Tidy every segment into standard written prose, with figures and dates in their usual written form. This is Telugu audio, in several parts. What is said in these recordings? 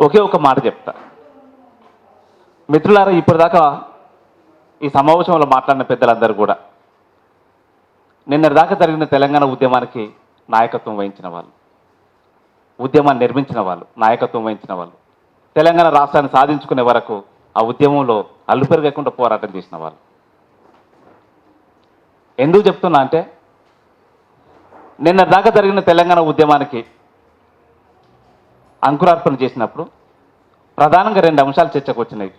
ఒకే ఒక మాట చెప్తా. మిత్రులారా, ఇప్పటిదాకా ఈ సమావేశంలో మాట్లాడిన పెద్దలందరూ కూడా నిన్నటిదాకా జరిగిన తెలంగాణ ఉద్యమానికి నాయకత్వం వహించిన వాళ్ళు, ఉద్యమాన్ని నిర్మించిన వాళ్ళు, నాయకత్వం వహించిన వాళ్ళు, తెలంగాణ రాష్ట్రాన్ని సాధించుకునే వరకు ఆ ఉద్యమంలో అల్లుపెరగకుండా పోరాటం చేసిన వాళ్ళు. ఎందుకు చెప్తున్నా అంటే, నిన్నటిదాకా జరిగిన తెలంగాణ ఉద్యమానికి అంకురార్పణ చేసినప్పుడు ప్రధానంగా 2 అంశాలు చర్చకు వచ్చినాయి.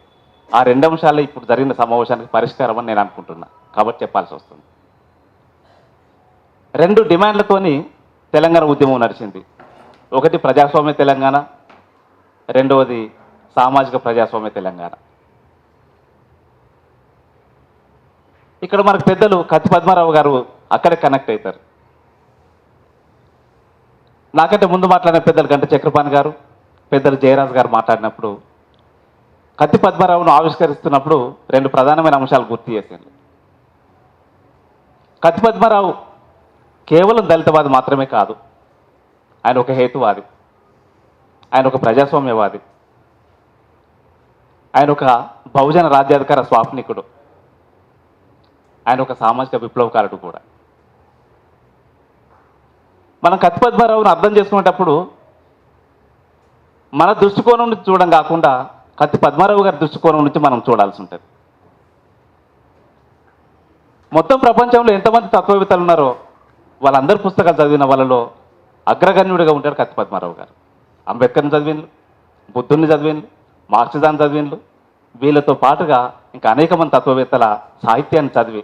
ఆ 2 అంశాలే ఇప్పుడు జరిగిన సమావేశానికి పరిష్కారం అని నేను అనుకుంటున్నా, కాబట్టి చెప్పాల్సి వస్తుంది. 2 డిమాండ్లతోని తెలంగాణ ఉద్యమం నడిచింది. ఒకటి ప్రజాస్వామ్య తెలంగాణ, రెండవది సామాజిక ప్రజాస్వామ్య తెలంగాణ. ఇక్కడ మనకు పెద్దలు కత్తి పద్మారావు గారు అక్కడే కనెక్ట్ అవుతారు. నాకంటే ముందు మాట్లాడిన పెద్దలు గంట చక్రపాణి గారు, పెద్దలు జయరాజ్ గారు మాట్లాడినప్పుడు కత్తి పద్మారావును ఆవిష్కరిస్తున్నప్పుడు 2 ప్రధానమైన అంశాలు గుర్తు చేసింది. కత్తి పద్మారావు కేవలం దళితవాది మాత్రమే కాదు, ఆయన ఒక హేతువాది, ఆయన ఒక ప్రజాస్వామ్యవాది, ఆయన ఒక బహుజన రాజ్యాధికార స్వాప్నికుడు, ఆయన ఒక సామాజిక విప్లవకారుడు కూడా. మనం కత్తి పద్మారావును అర్థం చేసుకునేటప్పుడు మన దృష్టికోణం నుంచి చూడడం కాకుండా కత్తి పద్మారావు గారి దృష్టికోణం నుంచి మనం చూడాల్సి ఉంటుంది. మొత్తం ప్రపంచంలో ఎంతమంది తత్వవేత్తలు ఉన్నారో వాళ్ళందరూ పుస్తకాలు చదివిన వాళ్ళలో అగ్రగణ్యుడిగా ఉంటాడు కత్తి పద్మారావు గారు. అంబేద్కర్ని చదివిండ్రు, బుద్ధుని చదివిండ్రు, మార్క్సిజాన్ని చదివిండ్రు. వీళ్ళతో పాటుగా ఇంకా అనేక మంది తత్వవేత్తల సాహిత్యాన్ని చదివి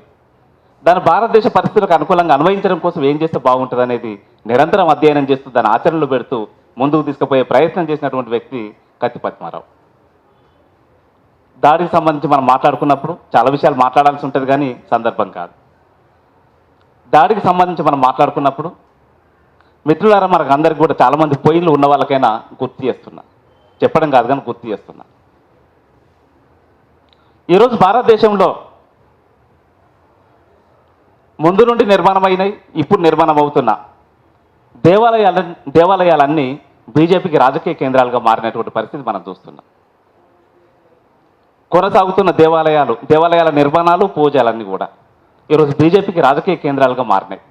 దాని భారతదేశ పరిస్థితులకు అనుకూలంగా అన్వయించడం కోసం ఏం చేస్తే బాగుంటుంది అనేది నిరంతరం అధ్యయనం చేస్తూ దాని ఆచరణలో పెడుతూ ముందుకు తీసుకుపోయే ప్రయత్నం చేసినటువంటి వ్యక్తి కత్తి పద్మారావు. దాడికి సంబంధించి మనం మాట్లాడుకున్నప్పుడు చాలా విషయాలు మాట్లాడాల్సి ఉంటుంది, కానీ సందర్భం కాదు. దాడికి సంబంధించి మనం మాట్లాడుకున్నప్పుడు మిత్రులారా, మనకు అందరికి కూడా చాలామంది పొయ్యిలు ఉన్న వాళ్ళకైనా గుర్తు చేస్తున్నా, చెప్పడం కాదు కానీ గుర్తు చేస్తున్నా. ఈరోజు భారతదేశంలో ముందు నుండి నిర్మాణం అయినాయి, ఇప్పుడు నిర్మాణం అవుతున్న దేవాలయాలన్నీ బీజేపీకి రాజకీయ కేంద్రాలుగా మారినటువంటి పరిస్థితి మనం చూస్తున్నాం. కొనసాగుతున్న దేవాలయాల నిర్మాణాలు, పూజలన్నీ కూడా ఈరోజు బీజేపీకి రాజకీయ కేంద్రాలుగా మారినాయి.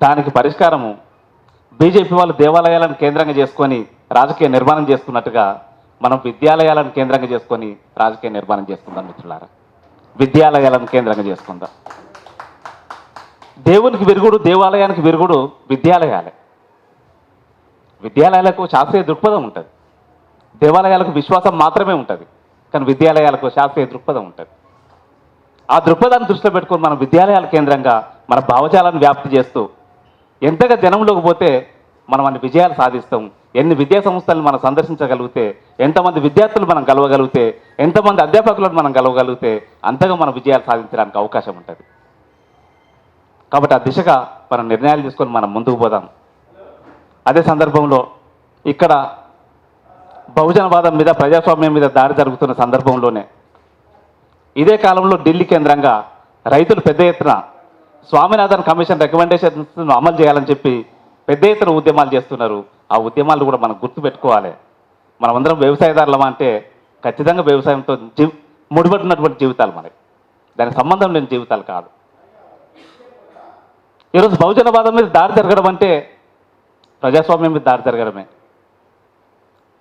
దానికి పరిష్కారము బీజేపీ వాళ్ళు దేవాలయాలను కేంద్రంగా చేసుకొని రాజకీయ నిర్మాణం చేసుకున్నట్టుగా మనం విద్యాలయాలను కేంద్రంగా చేసుకొని రాజకీయ నిర్మాణం చేసుకుందాం. మిత్రులారా, విద్యాలయాలను కేంద్రంగా చేసుకుందాం. దేవునికి విరుగుడు, దేవాలయానికి విరుగుడు విద్యాలయాలే. విద్యాలయాలకు శాస్త్రీయ దృక్పథం ఉంటుంది, దేవాలయాలకు విశ్వాసం మాత్రమే ఉంటుంది, కానీ విద్యాలయాలకు శాస్త్రీయ దృక్పథం ఉంటుంది. ఆ దృక్పథాన్ని దృష్టిలో పెట్టుకొని మనం విద్యాలయాల కేంద్రంగా మన భావజాలను వ్యాప్తి చేస్తూ ఎంతగా జనంలోకి పోతే మనం అన్ని విజయాలు సాధిస్తాం. ఎన్ని విద్యా సంస్థలను మనం సందర్శించగలిగితే, ఎంతమంది విద్యార్థులు మనం కలవగలిగితే, ఎంతమంది అధ్యాపకులను మనం కలవగలిగితే అంతగా మనం విజయాలు సాధించడానికి అవకాశం ఉంటుంది. కాబట్టి ఆ దిశగా మనం నిర్ణయాలు తీసుకొని మనం ముందుకు పోదాం. అదే సందర్భంలో ఇక్కడ బహుజనవాదం మీద, ప్రజాస్వామ్యం మీద దాడి జరుగుతున్న సందర్భంలోనే ఇదే కాలంలో ఢిల్లీ కేంద్రంగా రైతులు పెద్ద ఎత్తున స్వామినాథన్ కమిషన్ రికమెండేషన్స్ అమలు చేయాలని చెప్పి పెద్ద ఎత్తున ఉద్యమాలు చేస్తున్నారు. ఆ ఉద్యమాలు కూడా మనం గుర్తుపెట్టుకోవాలి. మనమందరం వ్యవసాయదారులమా అంటే ఖచ్చితంగా వ్యవసాయంతో ముడిపడినటువంటి జీవితాలు మనకి, దానికి సంబంధం లేని జీవితాలు కాదు. ఈరోజు బహుజనవాదం మీద దాడి జరగడం అంటే ప్రజాస్వామ్యం మీద దాడి జరగడమే.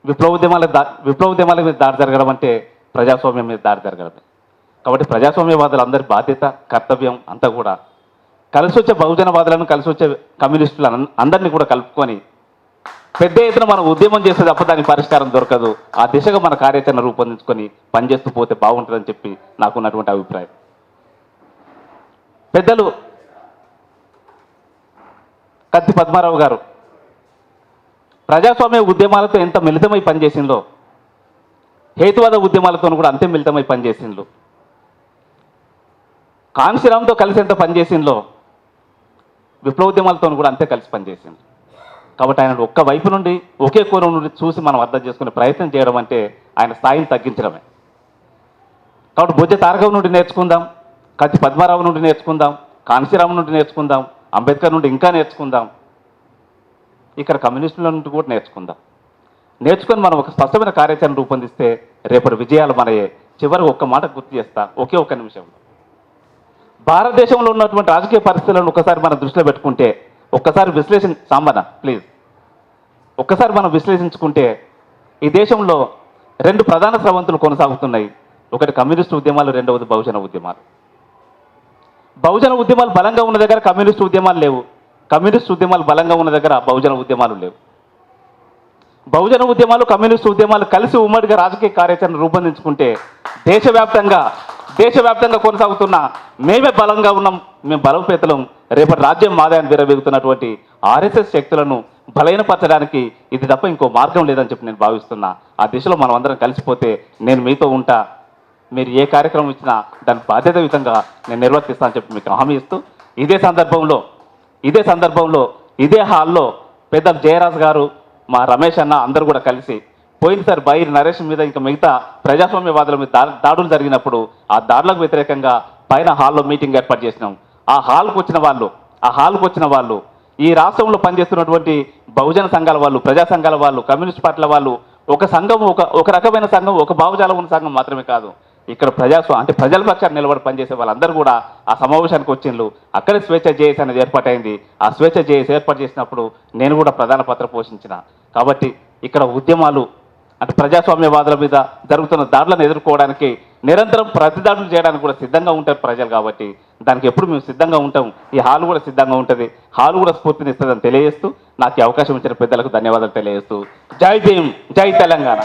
విప్లవోద్యమాల మీద దాడి జరగడం అంటే ప్రజాస్వామ్యం మీద దాడి జరగడమే. కాబట్టి ప్రజాస్వామ్యవాదులందరి బాధ్యత, కర్తవ్యం అంతా కూడా కలిసి వచ్చే బహుజనవాదులను, కలిసి వచ్చే కమ్యూనిస్టులను అందరినీ కూడా కలుపుకొని పెద్ద ఎత్తున మనం ఉద్యమం చేస్తే తప్ప దానికి పరిష్కారం దొరకదు. ఆ దిశగా మన కార్యాచరణ రూపొందించుకొని పనిచేస్తూ పోతే బాగుంటుందని చెప్పి నాకున్నటువంటి అభిప్రాయం. పెద్దలు కత్తి పద్మారావు గారు ప్రజాస్వామ్య ఉద్యమాలతో ఎంత మిళితమై పనిచేసిందో, హేతువాద ఉద్యమాలతో కూడా అంతే మిళితమై పనిచేసిండ్రు. కాన్సీరామ్తో కలిసి ఎంత పనిచేసిందో విప్లవోద్యమాలతో కూడా అంతే కలిసి పనిచేసింది. కాబట్టి ఆయన ఒక్క వైపు నుండి, ఒకే కోణం నుండి చూసి మనం అర్థం చేసుకునే ప్రయత్నం చేయడం అంటే ఆయన స్థాయిని తగ్గించడమే. కాబట్టి బొజ్జ తారకం నుండి నేర్చుకుందాం, కత్తి పద్మారావు నుండి నేర్చుకుందాం, కాన్సీరామ్ నుండి నేర్చుకుందాం, అంబేద్కర్ నుండి ఇంకా నేర్చుకుందాం, ఇక్కడ కమ్యూనిస్టుల నుండి కూడా నేర్చుకుందాం. నేర్చుకొని మనం ఒక స్పష్టమైన కార్యాచరణ రూపొందిస్తే రేపటి విజయాలు మనయే. చివరికి ఒక్క మాట గుర్తు చేస్తా, ఒకే ఒక్క నిమిషం. భారతదేశంలో ఉన్నటువంటి రాజకీయ పరిస్థితులను ఒకసారి మనం దృష్టిలో పెట్టుకుంటే, ఒక్కసారి సాంబన ప్లీజ్, ఒక్కసారి మనం విశ్లేషించుకుంటే ఈ దేశంలో రెండు ప్రధాన స్రవంతులు కొనసాగుతున్నాయి. ఒకటి కమ్యూనిస్టు ఉద్యమాలు, రెండవది బహుజన ఉద్యమాలు. బహుజన ఉద్యమాలు బలంగా ఉన్న దగ్గర కమ్యూనిస్టు ఉద్యమాలు లేవు, కమ్యూనిస్టు ఉద్యమాలు బలంగా ఉన్న దగ్గర బహుజన ఉద్యమాలు లేవు. బహుజన ఉద్యమాలు కమ్యూనిస్టు ఉద్యమాలు కలిసి ఉమ్మడిగా రాజకీయ కార్యాచరణ రూపొందించుకుంటే దేశవ్యాప్తంగా కొనసాగుతున్న మేమే బలంగా ఉన్నాం, మేము బలోపేతలం, రేపటి రాజ్యం మాదాయాన్ని విరవేగుతున్నటువంటి ఆర్ఎస్ఎస్ శక్తులను బలహీనపరచడానికి ఇది తప్ప ఇంకో మార్గం లేదని చెప్పి నేను భావిస్తున్నా. ఆ దిశలో మనం అందరం కలిసిపోతే నేను మీతో ఉంటా. మీరు ఏ కార్యక్రమం ఇచ్చినా దాని బాధ్యతాయుతంగా నేను నిర్వర్తిస్తానని చెప్పి మీకు హామీ ఇస్తూ, ఇదే సందర్భంలో ఇదే హాల్లో పెద్దలు జయరాజ్ గారు, మా రమేష్ అన్న అందరూ కూడా కలిసి పోయినసారి బైరి నరేష్ మీద ఇంకా మిగతా ప్రజాస్వామ్యవాదుల మీద దాడులు జరిగినప్పుడు ఆ దాడులకు వ్యతిరేకంగా పైన హాల్లో మీటింగ్ ఏర్పాటు చేసినాం. ఆ హాల్కు వచ్చిన వాళ్ళు ఈ రాష్ట్రంలో పనిచేస్తున్నటువంటి బహుజన సంఘాల వాళ్ళు, ప్రజా సంఘాల వాళ్ళు, కమ్యూనిస్ట్ పార్టీల వాళ్ళు, ఒక సంఘం, ఒక రకమైన సంఘం, ఒక భావజాలం ఉన్న సంఘం మాత్రమే కాదు, ఇక్కడ ప్రజల పక్షాన్ని నిలబడి పనిచేసే వాళ్ళందరూ కూడా ఆ సమావేశానికి వచ్చిండ్రు. అక్కడే స్వేచ్ఛ జేఏసీ అనేది ఏర్పాటైంది. ఆ స్వేచ్ఛ జేఏసీ ఏర్పాటు చేసినప్పుడు నేను కూడా ప్రధాన పాత్ర పోషించిన. కాబట్టి ఇక్కడ ఉద్యమాలు ప్రజాస్వామ్యవాదుల మీద జరుగుతున్న దాడులను ఎదుర్కోవడానికి నిరంతరం ప్రతిదాడులు చేయడానికి కూడా సిద్ధంగా ఉంటారు ప్రజలు. కాబట్టి దానికి ఎప్పుడు మేము సిద్ధంగా ఉంటాం. ఈ హాల్ కూడా సిద్ధంగా ఉంటుంది, హాల్ కూడా స్ఫూర్తినిస్తుందని తెలియజేస్తూ నాకు ఈ అవకాశం ఇచ్చిన పెద్దలకు ధన్యవాదాలు తెలియజేస్తూ జై భీమ్, జై తెలంగాణ.